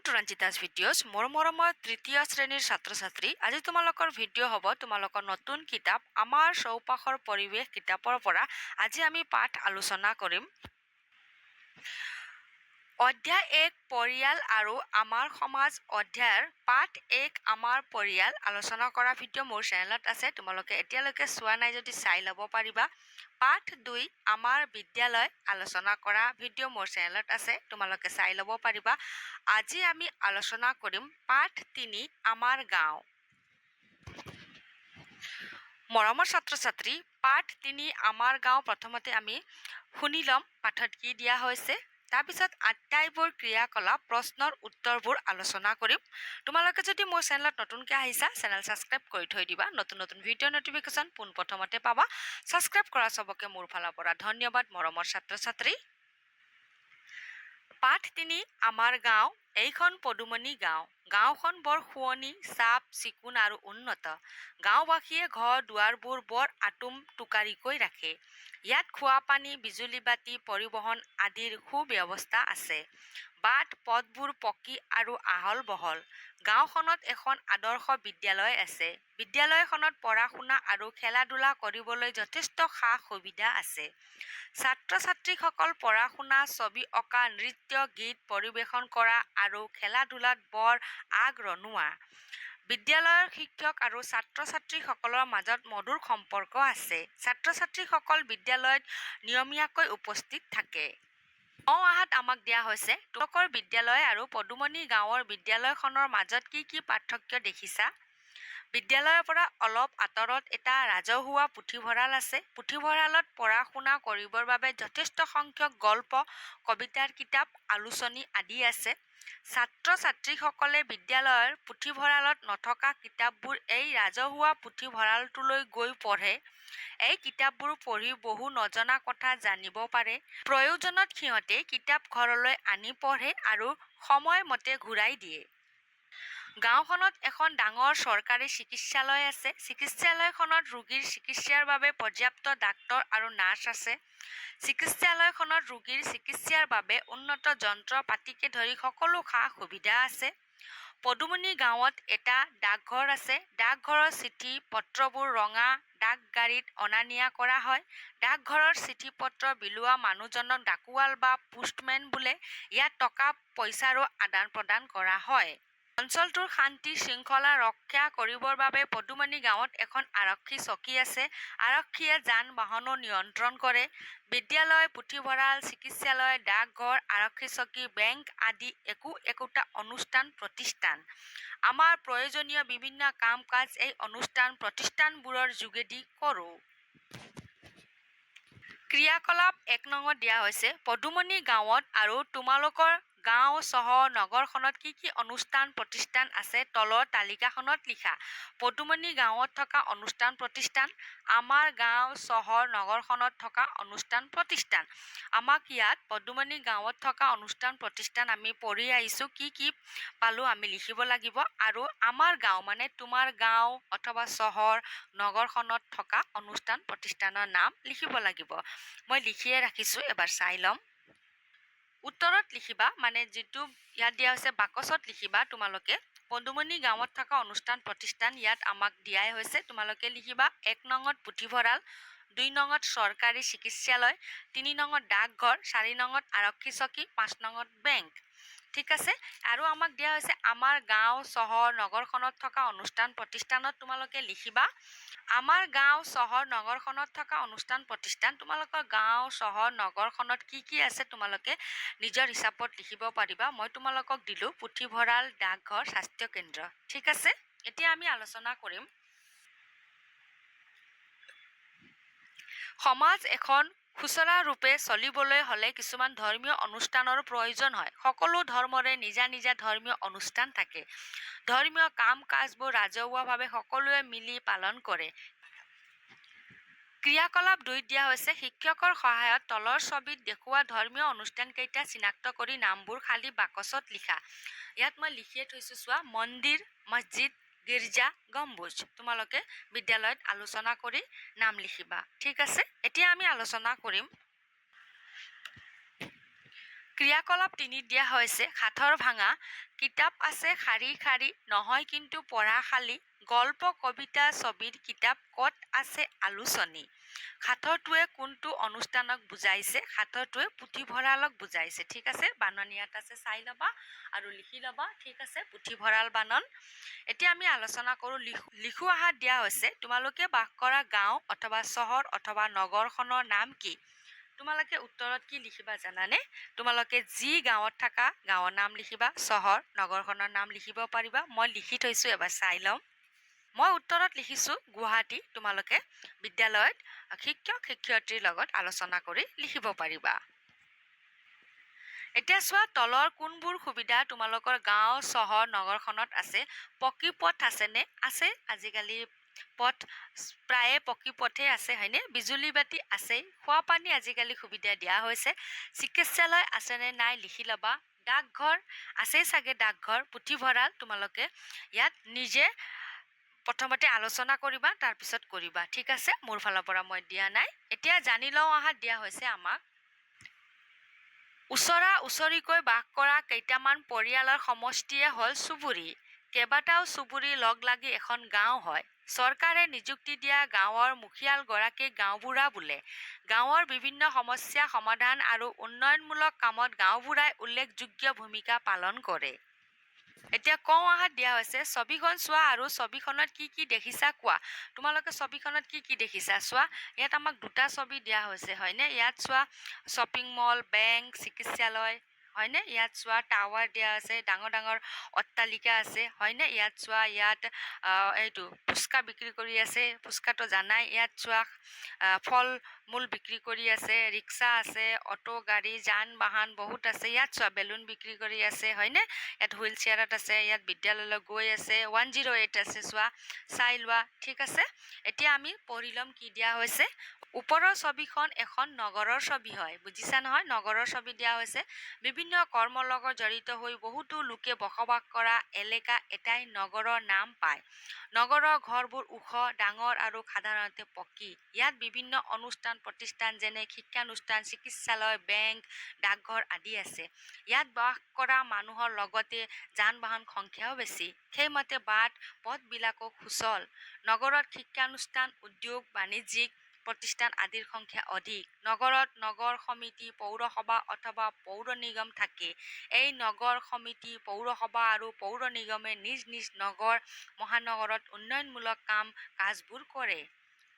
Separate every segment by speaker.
Speaker 1: Two ৰঞ্জিতাছ videos মৰমৰ তৃতীয় শ্ৰেণীৰ ছাত্ৰ ছাত্ৰী আজি তোমালোকৰ ভিডিঅ' হ'ব তোমালোকৰ নতুন কিতাপ আমাৰ চৌপাশৰ পৰিৱেশ কিতাপৰ পৰা আজি আমি পাঠ আলোচনা কৰিম অধ্যায় 1 পৰিয়াল আৰু আমাৰ সমাজ অধ্যায়ৰ পাঠ 1 আমাৰ পৰিয়াল আলোচনা কৰা ভিডিঅ' মোৰ চেনেলত আছে তোমালোকে এতিয়ালৈকে চোৱা নাই যদি চাই ল'ব পাৰিবা পাঠ 2 আমাৰ বিদ্যালয় আলোচনা কৰা ভিডিঅ' মোৰ চেনেলত আছে তোমালোকে চাই ল'ব পাৰিবা আজি আমি আলোচনা কৰিম পাঠ 3 আমাৰ গাঁও মৰমৰ ছাত্ৰ ছাত্ৰী পাঠ 3 আমাৰ গাঁও প্ৰথমতে আমি শুনি ল'ম পাঠত কি দিয়া হৈছে তাৰপিছত আটাইবোৰ ক্ৰিয়াকলাপ প্ৰশ্নৰ উত্তৰবোৰ আলোচনা কৰিম তোমালোকে যদি মোৰ চেনেলত নতুনকৈ আহিছা চেনেল ছাবস্ক্ৰাইব কৰি থৈ দিবা নতুন নতুন ভিডিঅ' নটিফিকেশ্যন পোনপ্ৰথমতে পাবা ছাবস্ক্ৰাইব কৰা চবকে মোৰ ফালৰ পৰা ধন্যবাদ মৰমৰ ছাত্ৰ ছাত্ৰী পাঠ 3 আমাৰ গাঁও এইখন পদুমণি গাঁও গাঁওখন বৰ শুৱনি চাফ চিকুণ আৰু উন্নত গাঁওবাসীয়ে ঘৰ দুৱাৰবোৰ বৰ আটোম টোকাৰিকৈ ৰাখে ইয়াত খোৱা পানী বিজুলী বাতি পৰিবহণ আদিৰ সুব্যৱস্থা আছে বাট পথবোৰ পকী আৰু আহল বহল গাঁওখনত এখন আদৰ্শ বিদ্যালয় আছে বিদ্যালয়খনত পঢ়া শুনা আৰু খেলা ধূলা কৰিবলৈ যথেষ্ট সা সুবিধা আছে ছাত্ৰ ছাত্ৰীসকল পঢ়া শুনা ছবি অঁকা নৃত্য গীত পৰিৱেশন কৰা আৰু খেলা ধূলাত বৰ আগ্ৰনোৱা বিদ্যালয়ৰ শিক্ষক আৰু ছাত্ৰ ছাত্ৰীসকলৰ মাজত মধুৰ সম্পৰ্ক আছে ছাত্ৰ ছাত্ৰীসকল বিদ্যালয়ত নিয়মীয়াকৈ উপস্থিত থাকে অহাত আমাক দিয়া হৈছে তোমালোকৰ বিদ্যালয় আৰু পদুমণি গাঁৱৰ বিদ্যালয়খনৰ মাজত কি পাৰ্থক্য দেখিছা বিদ্যালয়ৰ পৰা অলপ আঁতৰত এটা ৰাজহুৱা পুথিভঁৰাল আছে পুথিভঁৰালত পঢ়া শুনা কৰিবৰ বাবে যথেষ্ট সংখ্যক গল্প কবিতাৰ কিতাপ আলোচনী আদি আছে ছাত্ৰ ছাত্ৰীসকলে বিদ্যালয়ৰ পুথিভঁৰালত নথকা কিতাপবোৰ এই ৰাজহুৱা পুথিভঁৰালটোলৈ গৈ পঢ়ে এই কিতাপবোৰ পঢ়ি বহু নজনা কথা জানিব পাৰে প্ৰয়োজনত সিহঁতে কিতাপ ঘৰলৈ আনি পঢ়ে আৰু সময়মতে ঘূৰাই দিয়ে গাঁওখনত এখন ডাঙৰ চৰকাৰী চিকিৎসালয় আছে চিকিৎসালয়খনত ৰোগীৰ চিকিৎসাৰ বাবে পৰ্যাপ্ত ডাক্তৰ আৰু নাৰ্ছ আছে চিকিৎসালয়খনত ৰোগীৰ চিকিৎসাৰ বাবে উন্নত যন্ত্ৰ পাতিকে ধৰি সকলো সা সুবিধা আছে পদুমণি গাঁৱত এটা ডাকঘৰ আছে ডাকঘৰৰ চিঠি পত্ৰবোৰ ৰঙা ডাক গাড়ীত অনা নিয়া কৰা হয় ডাকঘৰৰ চিঠি পত্ৰ বিলোৱা মানুহজনক ডাকুৱাল বা পোষ্টমেন বোলে ইয়াত টকা পইচাৰো আদান প্ৰদান কৰা হয় অঞ্চলটোৰ শান্তি শৃংখলা ৰক্ষা কৰিবৰ বাবে পদুমণি গাঁৱত এখন আৰক্ষী চকী আছে আৰক্ষীয়ে যান বাহনো নিয়ন্ত্ৰণ কৰে বিদ্যালয় পুথিভঁৰাল চিকিৎসালয় ডাকঘৰ আৰক্ষী চকী বেংক আদি একোটা অনুষ্ঠান প্ৰতিষ্ঠান আমাৰ প্ৰয়োজনীয় বিভিন্ন কাম কাজ এই অনুষ্ঠান প্ৰতিষ্ঠানবোৰৰ যোগেদি কৰোঁ ক্ৰিয়াকলাপ 1 নঙত দিয়া হৈছে পদুমণি গাঁৱত আৰু তোমালোকৰ গাঁও চহৰ নগৰখনত কি অনুষ্ঠান প্ৰতিষ্ঠান আছে তলৰ তালিকাখনত লিখা পদুমণি গাঁৱত থকা অনুষ্ঠান প্ৰতিষ্ঠান আমাৰ গাঁও চহৰ নগৰখনত থকা অনুষ্ঠান প্ৰতিষ্ঠান আমাক ইয়াত পদুমণি গাঁৱত থকা অনুষ্ঠান প্ৰতিষ্ঠান আমি পঢ়ি আহিছোঁ কি পালোঁ আমি লিখিব লাগিব আৰু আমাৰ গাঁও মানে তোমাৰ গাঁও অথবা চহৰ নগৰখনত থকা অনুষ্ঠান প্ৰতিষ্ঠানৰ নাম লিখিব লাগিব মই লিখিয়ে ৰাখিছোঁ এবাৰ চাই ল'ম উত্তৰত লিখিবা মানে যিটো ইয়াত দিয়া হৈছে বাকচত লিখিবা তোমালোকে পদুমণি গাঁৱত থকা অনুষ্ঠান প্ৰতিষ্ঠান ইয়াত আমাক দিয়াই হৈছে তোমালোকে লিখিবা 1 নঙত পুথিভঁৰাল 2 নঙত চৰকাৰী চিকিৎসালয় 3 নঙত ডাকঘৰ 4 নঙত আৰক্ষী চকী 5 নঙত বেংক ঠিক আছে আৰু আমাক দিয়া হৈছে আমাৰ গাঁও চহৰ নগৰখনত থকা অনুষ্ঠান প্ৰতিষ্ঠানত তোমালোকে লিখিবা আমাৰ গাঁও চহৰ নগৰখনত থকা অনুষ্ঠান প্ৰতিষ্ঠান তোমালোকৰ গাঁও চহৰ নগৰখনত কি আছে তোমালোকে নিজৰ হিচাপত লিখিব পাৰিবা মই তোমালোকক দিলোঁ পুথিভঁৰাল ডাকঘৰ স্বাস্থ্য কেন্দ্ৰ ঠিক আছে এতিয়া আমি আলোচনা কৰিম সমাজ এখন সুচাৰুৰূপে চলিবলৈ হ'লে কিছুমান ধৰ্মীয় অনুষ্ঠানৰ প্ৰয়োজন হয় সকলো ধৰ্মৰে নিজা নিজা ধৰ্মীয় অনুষ্ঠান থাকে ধৰ্মীয় কাম কাজবোৰ ৰাজহুৱাভাৱে সকলোৱে মিলি পালন কৰে ক্ৰিয়াকলাপ 2 দিয়া হৈছে শিক্ষকৰ সহায়ত তলৰ ছবিত দেখুওৱা ধৰ্মীয় অনুষ্ঠানকেইটা চিনাক্ত কৰি নামবোৰ খালী বাকচত লিখা ইয়াত মই লিখিয়ে থৈছোঁ চোৱা মন্দিৰ মছজিদ গীৰ্জা গম্বুজ তোমালোকে বিদ্যালয়ত আলোচনা কৰি নাম লিখিবা ঠিক আছে এতিয়া আমি আলোচনা কৰিম ক্ৰিয়াকলাপ ৩ দিয়া হৈছে সাঁথৰ ভাঙা, কিতাপ আছে শাৰী শাৰী, নহয় কিন্তু পঢ়া খালী, গল্প কবিতা ছবিৰ কিতাপ, ক'ত আছে আলোচনী। সাঁথৰটোৱে কোনটো অনুষ্ঠানক বুজাইছে? সাঁথৰটোৱে পুথিভঁৰালক বুজাইছে। ঠিক আছে, বানন ইয়াত আছে, চাই ল'বা আৰু লিখি ল'বা। ঠিক আছে, পুথিভঁৰাল বানন। এতিয়া আমি আলোচনা কৰোঁ লিখু আহাত দিয়া হৈছে তোমালোকে বাস কৰা গাঁও অথবা চহৰ অথবা নগৰখনৰ নাম কি? তোমালোকে উত্তৰত কি লিখিবা জানানে? তোমালোকে যি গাঁৱত থাকা গাঁৱৰ নাম লিখিবা, চহৰ নগৰখনৰ নাম লিখিব পাৰিবা। মই লিখি থৈছোঁ, এবাৰ চাই ল'ম। মই উত্তৰত লিখিছোঁ গুৱাহাটী। তোমালোকে বিদ্যালয়ত শিক্ষক শিক্ষয়িত্ৰীৰ লগত আলোচনা কৰি লিখিব পাৰিবা। এতিয়া চোৱা তলৰ কোনবোৰ সুবিধা তোমালোকৰ গাঁও চহৰ নগৰখনত আছে? পকী পথ আছেনে? আছে। আজিকালি পথ প্ৰায়ে পকী পথে আছে, হয়নে? বিজুলী বাতি আছেই। খোৱা পানী আজিকালি সুবিধা দিয়া হৈছে। চিকিৎসালয় আছেনে নাই লিখি ল'বা। ডাকঘৰ আছেই চাগে, ডাকঘৰ। পুথিভঁৰাল তোমালোকে ইয়াত নিজে প্ৰথমতে আলোচনা কৰিবা, তাৰপিছত কৰিবা। ঠিক আছে, মোৰ ফালৰ পৰা মই দিয়া নাই। এতিয়া জানি লওঁ আহাত দিয়া হৈছে আমাক ওচৰা ওচৰিকৈ বাস কৰা কেইটামান পৰিয়ালৰ সমষ্টিয়ে হ'ল চুবুৰী। কেইবাটাও চুবুৰী লগ লাগি এখন গাঁও হয়। চৰকাৰে নিযুক্তি দিয়া গাঁৱৰ মুখিয়ালগৰাকীক গাঁওবুঢ়া বোলে। গাঁৱৰ বিভিন্ন সমস্যা সমাধান আৰু উন্নয়নমূলক কামত গাঁওবুঢ়াই উল্লেখযোগ্য ভূমিকা পালন কৰে। এতিয়া কওঁ আহাত দিয়া হৈছে ছবিখন চোৱা আৰু ছবিখনত কি কি দেখিছা কোৱা। তোমালোকে ছবিখনত কি কি দেখিছা চোৱা। ইয়াত আমাক দুটা ছবি দিয়া হৈছে, হয়নে? ইয়াত চোৱা শ্বপিং মল, বেংক, চিকিৎসালয়, হয়নে? ইয়াত চোৱা টাৱাৰ দিয়া আছে, ডাঙৰ ডাঙৰ অট্টালিকা আছে, হয়নে? ইয়াত চোৱা ইয়াত এইটো ফুচকা বিক্ৰী কৰি আছে, ফুচকাটো জানাই। ইয়াত চোৱা ফল মূল বিক্ৰী কৰি আছে, ৰিক্সা আছে, অটো গাড়ী যান বাহন বহুত আছে। ইয়াত চোৱা বেলুন বিক্ৰী কৰি আছে, হয়নে? ইয়াত হুইল চেয়াৰত আছে, ইয়াত বিদ্যালয়লৈ গৈ আছে, 108 আছে, চোৱা চাই লোৱা। ঠিক আছে, এতিয়া আমি পঢ়ি ল'ম কি দিয়া হৈছে। ওপৰৰ ছবিখন এখন নগৰৰ ছবি হয়, বুজিছা নহয়? নগৰৰ ছবি দিয়া হৈছে। বিভিন্ন কৰ্মৰ লগত জড়িত হৈ বহুতো লোকে বসবাস কৰা এলেকা এটাই নগৰৰ নাম পায়। নগৰৰ ঘৰবোৰ ওখ ডাঙৰ আৰু সাধাৰণতে পকী। ইয়াত বিভিন্ন অনুষ্ঠান প্ৰতিষ্ঠান যেনে শিক্ষানুষ্ঠান, চিকিৎসালয়, বেংক, ডাকঘৰ আদি আছে। ইয়াত বাস কৰা মানুহৰ লগতে যান বাহন সংখ্যাও বেছি। সেইমতে বাট পথবিলাকো সুচল। নগৰত শিক্ষানুষ্ঠান, উদ্যোগ, বাণিজ্যিক প্ৰতিষ্ঠান আদিৰ সংখ্যা অধিক। নগৰত নগৰ সমিতি, পৌৰসভা অথবা পৌৰ নিগম থাকে। এই নগৰ সমিতি, পৌৰসভা আৰু পৌৰ নিগমে নিজ নিজ নগৰ মহানগৰত উন্নয়নমূলক কাম কাজবোৰ কৰে।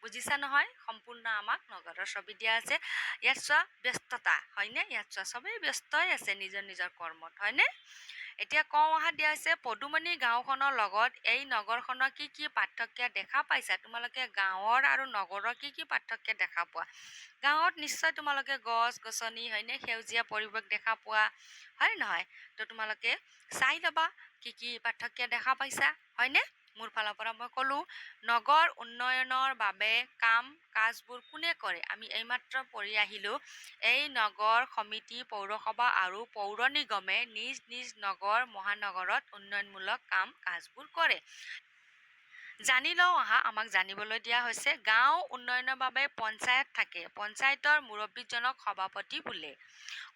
Speaker 1: বুজিছা নহয়? সম্পূৰ্ণ আমাক নগৰৰ ছবি দিয়া আছে। ইয়াত চোৱা ব্যস্ততা, হয়নে? ইয়াত চোৱা চবেই ব্যস্তই আছে নিজৰ নিজৰ কৰ্মত, হয়নে? এতিয়া কওঁ অহা দিয়া হৈছে পদুমণি গাঁওখনৰ লগত এই নগৰখনৰ কি কি পাৰ্থক্য দেখা পাইছা? তোমালোকে গাঁৱৰ আৰু নগৰৰ কি কি পাৰ্থক্য দেখা পোৱা? গাঁৱত নিশ্চয় তোমালোকে গছ গছনি, হয়নে? সেউজীয়া পৰিৱেশ দেখা পোৱা, হয় নহয়? তো তোমালোকে চাই ল'বা কি কি পাৰ্থক্য দেখা পাইছা, হয়নে? মোৰ ফালৰ পৰা মই ক'লোঁ নগৰ উন্নয়নৰ বাবে কাম কাজবোৰ কোনে কৰে? আমি এইমাত্ৰ পঢ়ি আহিলোঁ। এই নগৰ সমিতি, পৌৰসভা আৰু পৌৰ নিগমে নিজ নিজ নগৰ মহানগৰত উন্নয়নমূলক কাম কাজবোৰ কৰে। জানি লওঁ আহা, আমাক জানিবলৈ দিয়া হৈছে গাঁও উন্নয়নৰ বাবে পঞ্চায়ত থাকে। পঞ্চায়তৰ মুৰব্বীজনক সভাপতি বোলে।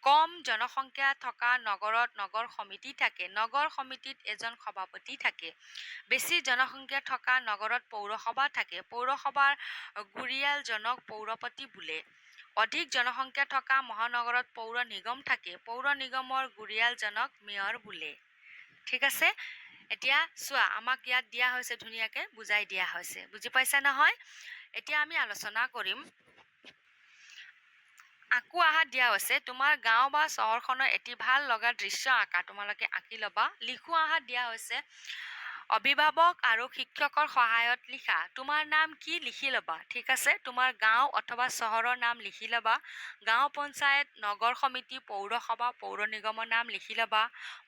Speaker 1: কম জনসংখ্যা থকা নগৰত নগৰ সমিতি থাকে। নগৰ সমিতিত এজন সভাপতি থাকে। বেছি জনসংখ্যা থকা নগৰত পৌৰসভা থাকে। পৌৰসভাৰ গুৰিয়ালজনক পৌৰপতি বোলে। অধিক জনসংখ্যা থকা মহানগৰত পৌৰ নিগম থাকে। পৌৰ নিগমৰ গুৰিয়ালজনক মেয়ৰ বোলে। ঠিক আছে, এতিয়া চোৱা আমাক ইয়াত দিয়া হৈছে, ধুনীয়াকৈ বুজাই দিয়া হৈছে। বুজি পাইছা নহয়? এতিয়া আমি আলোচনা কৰিম। আঁকো আহাত দিয়া হৈছে তোমাৰ গাঁও বা চহৰখনৰ এটি ভাল লগা দৃশ্য আঁকা। তোমালোকে আঁকি ল'বা। লিখো আহাত দিয়া হৈছে অভিভাৱক আৰু শিক্ষকৰ সহায়ত লিখা। তোমাৰ নাম কি লিখি ল'বা। ঠিক আছে, তোমাৰ গাঁও অথবা চহৰৰ নাম লিখি ল'বা। গাঁও পঞ্চায়ত, নগৰ সমিতি, পৌৰসভা, পৌৰ নিগমৰ নাম লিখি ল'বা।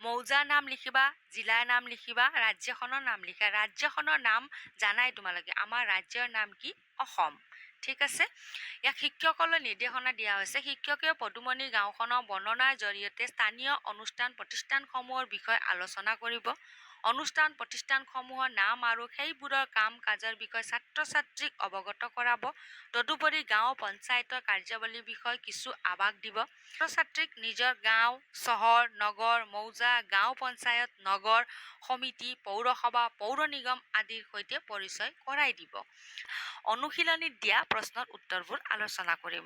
Speaker 1: মৌজাৰ নাম লিখিবা, জিলাৰ নাম লিখিবা, ৰাজ্যখনৰ নাম লিখা। ৰাজ্যখনৰ নাম জানাই তোমালোকে, আমাৰ ৰাজ্যৰ নাম কি? অসম। ঠিক আছে, ইয়াক শিক্ষকলৈ নিৰ্দেশনা দিয়া হৈছে। শিক্ষকে পদুমণি গাঁওখনৰ বৰ্ণনাৰ জৰিয়তে স্থানীয় অনুষ্ঠান প্ৰতিষ্ঠানসমূহৰ বিষয়ে আলোচনা কৰিব। অনুষ্ঠান প্ৰতিষ্ঠানসমূহৰ নাম আৰু সেইবোৰৰ কাম কাজৰ বিষয়ে ছাত্ৰ ছাত্ৰীক অৱগত কৰাব। তদুপৰি গাঁও পঞ্চায়তৰ কাৰ্যাৱলীৰ বিষয়ে কিছু আভাস দিব। ছাত্ৰ ছাত্ৰীক নিজৰ গাঁও, চহৰ, নগৰ, মৌজা, গাঁও পঞ্চায়ত, নগৰ সমিতি, পৌৰসভা, পৌৰ নিগম আদিৰ সৈতে পৰিচয় কৰাই দিব। অনুশীলনীত দিয়া প্ৰশ্নৰ উত্তৰবোৰ আলোচনা কৰিম।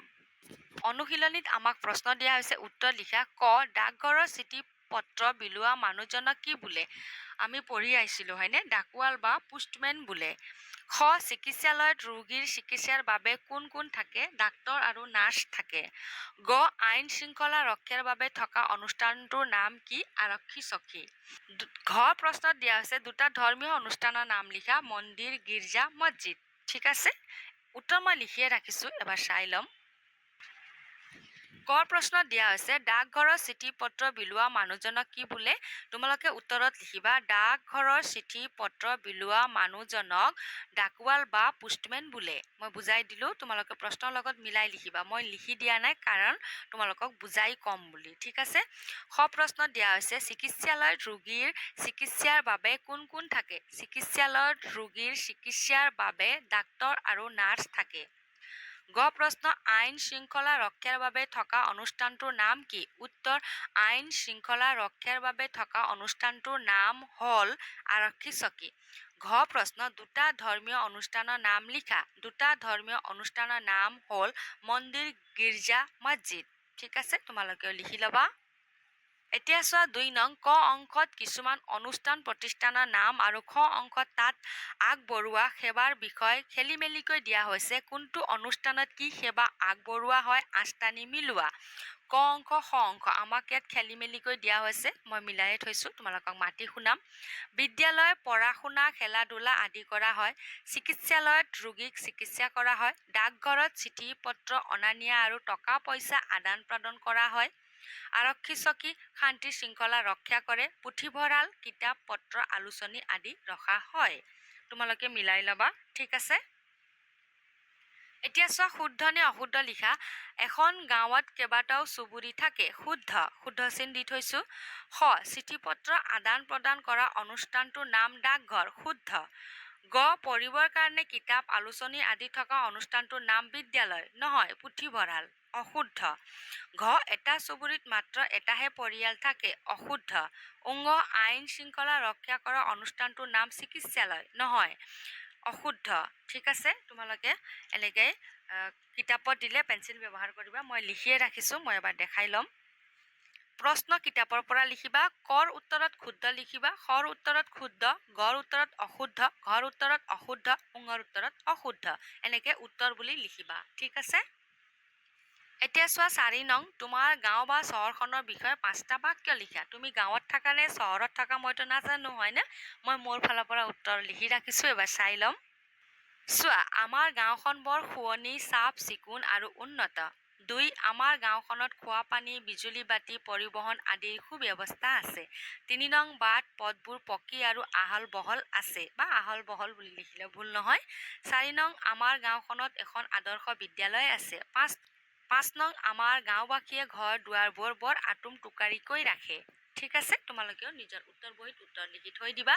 Speaker 1: অনুশীলনীত আমাক প্ৰশ্ন দিয়া হৈছে, উত্তৰ লিখা। ক, ডাকঘৰৰ চিঠি পত্ৰ বিলোৱা মানুহজনক কি বোলে? আমি পঢ়ি আহিছিলোঁ হয়নে? ডাকুৱাল বা পোষ্টমেন বোলে। খ, চিকিৎসালয়ত ৰোগীৰ চিকিৎসাৰ বাবে কোন কোন থাকে? ডাক্তৰ আৰু নাৰ্ছ থাকে। গ, আইন শৃংখলা ৰক্ষাৰ বাবে থকা অনুষ্ঠানটোৰ নাম কি? আৰক্ষী চকী। ঘ প্ৰশ্নত দিয়া হৈছে, দুটা ধৰ্মীয় অনুষ্ঠানৰ নাম লিখা। মন্দিৰ, গীৰ্জা, মছজিদ। ঠিক আছে, উত্তৰ মই লিখিয়ে ৰাখিছোঁ, এবাৰ চাই ল'ম। ক প্ৰশ্নত দিয়া হৈছে, ডাকঘৰৰ চিঠি পত্ৰ বিলোৱা মানুহজনক কি বোলে? তোমালোকে উত্তৰত লিখিবা, ডাকঘৰৰ চিঠি পত্ৰ বিলোৱা মানুহজনক ডাকুৱাল বা পোষ্টমেন বোলে। মই বুজাই দিলোঁ, তোমালোকে প্ৰশ্নৰ লগত মিলাই লিখিবা। মই লিখি দিয়া নাই কাৰণ তোমালোকক বুজাই কম বুলি। ঠিক আছে। খ প্ৰশ্নত দিয়া হৈছে, চিকিৎসালয়ত ৰোগীৰ চিকিৎসাৰ বাবে কোন কোন থাকে? চিকিৎসালয়ত ৰোগীৰ চিকিৎসাৰ বাবে ডাক্তৰ আৰু নাৰ্ছ থাকে। গ প্ৰশ্ন, আইন শৃংখলা ৰক্ষাৰ বাবে থকা অনুষ্ঠানটোৰ নাম কি? উত্তৰ, আইন শৃংখলা ৰক্ষাৰ বাবে থকা অনুষ্ঠানটোৰ নাম হ'ল আৰক্ষী চকী। ঘ প্ৰশ্ন, দুটা ধৰ্মীয় অনুষ্ঠানৰ নাম লিখা। দুটা ধৰ্মীয় অনুষ্ঠানৰ নাম হ'ল মন্দিৰ, গীৰ্জা, মছজিদ। ঠিক আছে, তোমালোকেও লিখি ল'বা। এতিয়া চোৱা ২ নং। ক অংশত কিছুমান অনুষ্ঠান প্ৰতিষ্ঠানৰ নাম আৰু খ অংশত তাত আগবঢ়োৱা সেৱাৰ বিষয়ে খেলিমেলিকৈ দিয়া হৈছে। কোনটো অনুষ্ঠানত কি সেৱা আগবঢ়োৱা হয় আঁচটানি মিলোৱা। ক অংশ, খ অংশ। আমাক ইয়াত খেলিমেলিকৈ দিয়া হৈছে, মই মিলাই থৈছোঁ, তোমালোকক মাতি শুনাম। বিদ্যালয়ত পঢ়া শুনা, খেলা ধূলা আদি কৰা হয়। চিকিৎসালয়ত ৰোগীক চিকিৎসা কৰা হয়। ডাকঘৰত চিঠি পত্ৰ অনা নিয়া আৰু টকা পইচা আদান প্ৰদান কৰা হয়। আৰক্ষী চকী শান্তি শৃংখলা ৰক্ষা কৰে। পুথিভঁৰাল কিতাপ পত্ৰ আলোচনী আদি ৰখা হয়। তোমালোকে মিলাই ল'বা। ঠিক আছে। এতিয়া চোৱা, শুদ্ধ নে অশুদ্ধ লিখা। এখন গাঁৱত কেইবাটাও চুবুৰী থাকে। শুদ্ধ, শুদ্ধ চিন দি থৈছোঁ। খ, চিঠি পত্ৰ আদান প্ৰদান কৰা অনুষ্ঠানটোৰ নাম ডাকঘৰ। শুদ্ধ। গ, পঢ়িবৰ কাৰণে কিতাপ আলোচনী আদি থকা অনুষ্ঠানটোৰ নাম বিদ্যালয়, নহয় পুথিভঁৰাল। অশুদ্ধ। ঘ, এটা চুবুৰীত মাত্ৰ এটাহে পৰিয়াল থাকে। অশুদ্ধ। উঙ, আইন শৃংখলা ৰক্ষা কৰা অনুষ্ঠানটোৰ নাম চিকিৎসালয়, নহয় অশুদ্ধ। ঠিক আছে, তোমালোকে এনেকৈ কিতাপত দিলে পেঞ্চিল ব্যৱহাৰ কৰিবা। মই লিখিয়ে ৰাখিছোঁ, মই এবাৰ দেখাই ল'ম। প্ৰশ্ন কিতাপৰ পৰা লিখিবা। কৰ উত্তৰত শুদ্ধ লিখিবা, খৰ উত্তৰত শুদ্ধ, গৰ উত্তৰত অশুদ্ধ, ঘৰ উত্তৰত অশুদ্ধ, উঙৰ উত্তৰত অশুদ্ধ। এনেকৈ উত্তৰ বুলি লিখিবা। ঠিক আছে। এতিয়া চোৱা ৪ নং। তোমাৰ গাঁও বা চহৰখনৰ বিষয়ে ৫টা বাক্য লিখা। তুমি গাঁৱত থাকা নে চহৰত থাকা মইতো নাজানো, হয়নে? মই মোৰ ফালৰ পৰা উত্তৰ লিখি ৰাখিছোঁ, এবাৰ চাই ল'ম। চোৱা, আমাৰ গাঁওখন বৰ শুৱনি, চাফ চিকুণ আৰু উন্নত। ২, আমাৰ গাঁওখনত খোৱা পানী, বিজুলী বাতি, পৰিবহণ আদিৰ সুব্যৱস্থা আছে। ৩ নং, বাট পথবোৰ পকী আৰু আহল বহল আছে, বা আহল বহল বুলি লিখিলে ভুল নহয়। ৪ নং, আমাৰ গাঁওখনত এখন আদৰ্শ বিদ্যালয় আছে। ৫ নং, আমাৰ গাঁওবাসীয়ে ঘৰ দুৱাৰবোৰ বৰ আটোম টোকাৰিকৈ ৰাখে। ঠিক আছে, তোমালোকেও নিজৰ উত্তৰ বহীত উত্তৰ লিখি থৈ দিবা।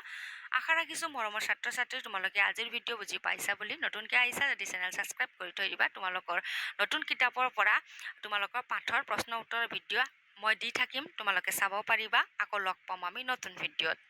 Speaker 1: আশা ৰাখিছোঁ মৰমৰ ছাত্ৰ ছাত্ৰী তোমালোকে আজিৰ ভিডিঅ' বুজি পাইছা বুলি। নতুনকৈ আহিছা যদি চেনেল ছাবস্ক্ৰাইব কৰি থৈ দিবা। তোমালোকৰ নতুন কিতাপৰ পৰা তোমালোকৰ পাঠৰ প্ৰশ্ন উত্তৰৰ ভিডিঅ' মই দি থাকিম, তোমালোকে চাব পাৰিবা। আকৌ লগ পাম আমি নতুন ভিডিঅ'ত।